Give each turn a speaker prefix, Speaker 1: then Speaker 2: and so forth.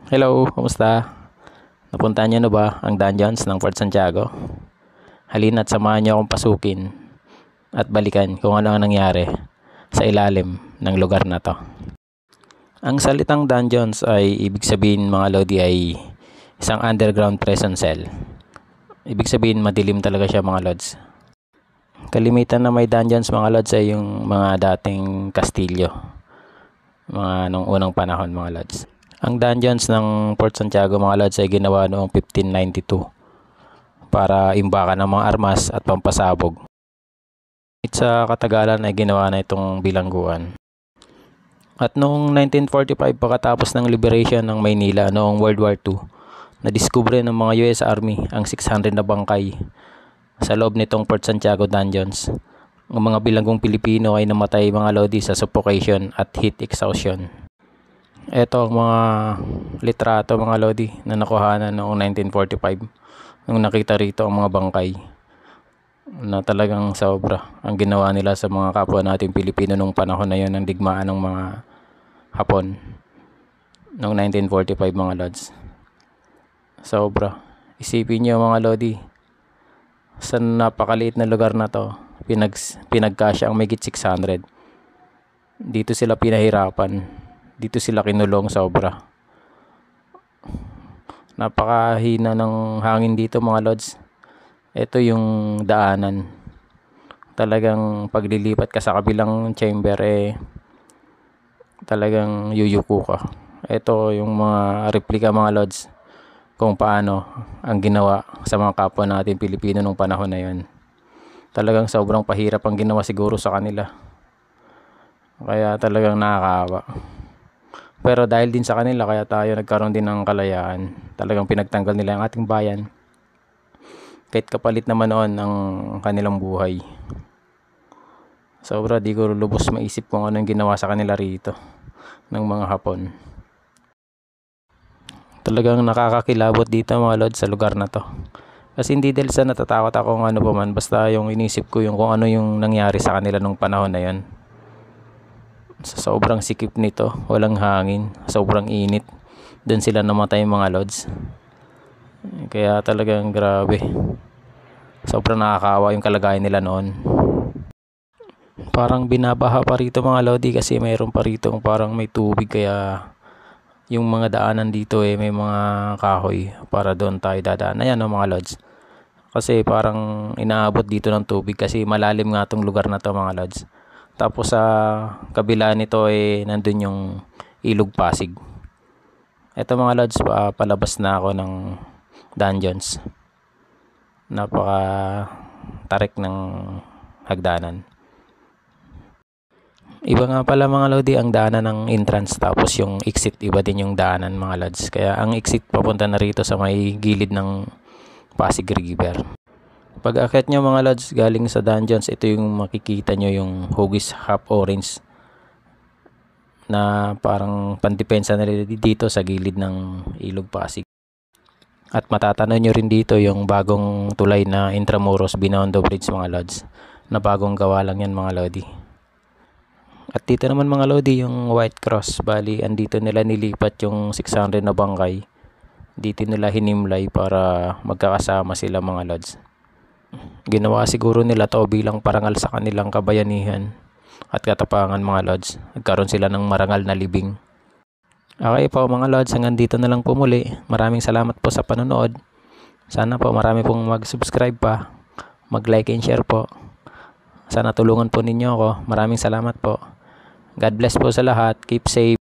Speaker 1: Hello, kumusta? Napuntahan niyo na ba ang dungeons ng Fort Santiago? Halina't samahan niyo akong pasukin at balikan kung ano ang nangyari sa ilalim ng lugar na to. Ang salitang dungeons ay ibig sabihin mga lodi ay isang underground prison cell. Ibig sabihin madilim talaga siya mga lods. Kalimitan na may dungeons mga lods ay yung mga dating kastilyo. Mga nung unang panahon mga lods. Ang dungeons ng Fort Santiago mga lods ay ginawa noong 1592 para imbakan ng mga armas at pampasabog. Sa katagalan ay ginawa na itong bilangguan. At noong 1945 pagkatapos ng liberation ng Maynila noong World War II, nadiskubre ng mga US Army ang 600 na bangkay sa loob nitong Fort Santiago dungeons. Ang mga bilanggong Pilipino ay namatay mga lodi sa suffocation at heat exhaustion. Ito ang mga litrato mga lodi na nakuhanan noong 1945 nung nakita rito ang mga bangkay na talagang sobra ang ginawa nila sa mga kapwa nating Pilipino nung panahon na yon ng digmaan ng mga Hapon noong 1945 mga lods. Sobra. Isipin nyo mga lodi, sa napakaliit na lugar na to pinagkasya ang mahigit 600. Dito sila pinahirapan. Dito sila kinulong sobra. Napakahina ng hangin dito mga lods. Ito yung daanan. Talagang paglilipat ka sa kabilang chamber talagang yuyuko ka. Ito yung mga replika mga lods kung paano ang ginawa sa mga kapwa natin Pilipino nung panahon na yon. Talagang sobrang pahirap ang ginawa siguro sa kanila. Kaya talagang nakakaawa. Pero dahil din sa kanila kaya tayo nagkaroon din ng kalayaan. Talagang pinagtanggol nila ang ating bayan. Kahit kapalit naman noon ang kanilang buhay. Sobra di ko lubos maisip kung ano yung ginawa sa kanila rito ng mga Hapon. Talagang nakakakilabot dito mga lod sa lugar na to. Kasi hindi dahil sa natatakot ako kung ano pa man. Basta yung inisip ko yung kung ano yung nangyari sa kanila nung panahon na yon. Sa sobrang sikip nito, walang hangin, sobrang init. Doon sila namatay mga lods. Kaya talagang grabe. Sobrang nakakaawa yung kalagayan nila noon. Parang binabaha pa rito mga lodi kasi mayroon pa rito parang may tubig kaya yung mga daanan dito may mga kahoy para doon tayo dadaan. Ayan mga lods. Kasi parang inaabot dito ng tubig kasi malalim nga tong lugar na to mga lods. Tapos sa kabila nito nandun yung Ilog Pasig. Ito mga lods, palabas na ako ng dungeons. Napaka tarik ng hagdanan. Iba nga pala mga lodi ang daanan ng entrance tapos yung exit iba din yung daanan mga lods. Kaya ang exit papunta na rito sa may gilid ng Pasig River. Pag akit nyo mga lods galing sa dungeons, ito yung makikita nyo yung hugis half orange na parang pandepensa na dito sa gilid ng Ilog Pasig. At matatanaw nyo rin dito yung bagong tulay na Intramuros Binondo Bridge mga lods na bagong gawa lang yan mga lodi. At dito naman mga lodi yung White Cross, bali andito nila nilipat yung 600 na bangkay. Dito nila hinimlay para magkakasama sila mga lods. Ginawa siguro nila to bilang parangal sa kanilang kabayanihan at katapangan mga lods. Nagkaroon sila ng marangal na libing. Okay po mga lods, hanggang dito na lang po muli. Maraming salamat po sa panonood. Sana po marami pong mag-subscribe pa, mag-like and share po. Sana tulungan po ninyo ako. Maraming salamat po. God bless po sa lahat. Keep safe.